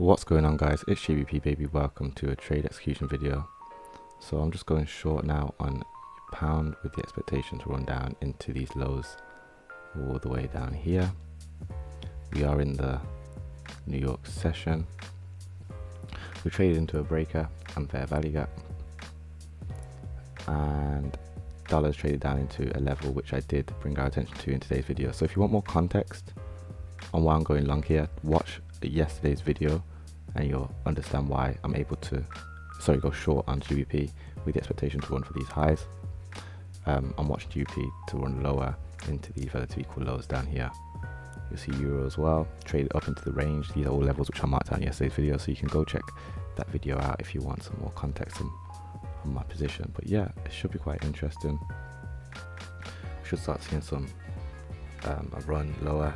What's going on, guys? It's GBP baby. Welcome to a trade execution video. So I'm just going short now on pound with the expectation to run down into these lows all the way down here. We are in the New York session. We traded into a breaker and fair value gap, and dollars traded down into a level which I did bring our attention to in today's video. So if you want more context on why I'm going long here, watch yesterday's video and you'll understand why I'm able to go short on GBP with the expectation to run for these highs. I'm watching GBP to run lower into these relative equal lows down here. You'll see euro as well, traded up into the range. These are all levels which I marked out in yesterday's video, so you can go check that video out if you want some more context on my position. But yeah, it should be quite interesting. We should start seeing some a run lower,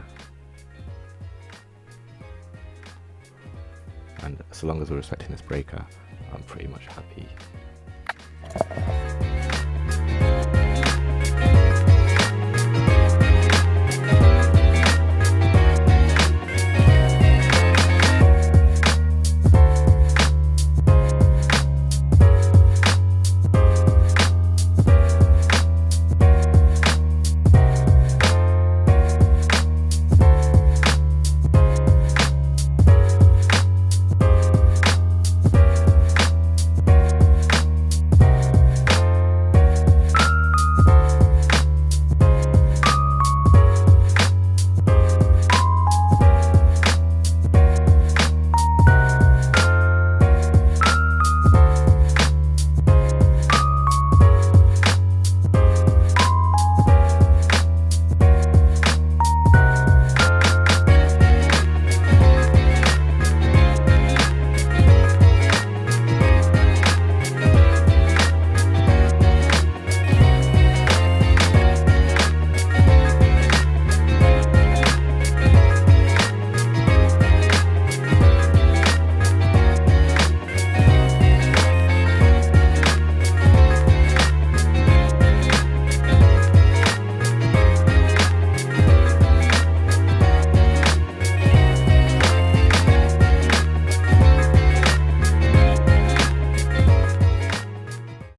and so long as we're respecting this breaker, I'm pretty much happy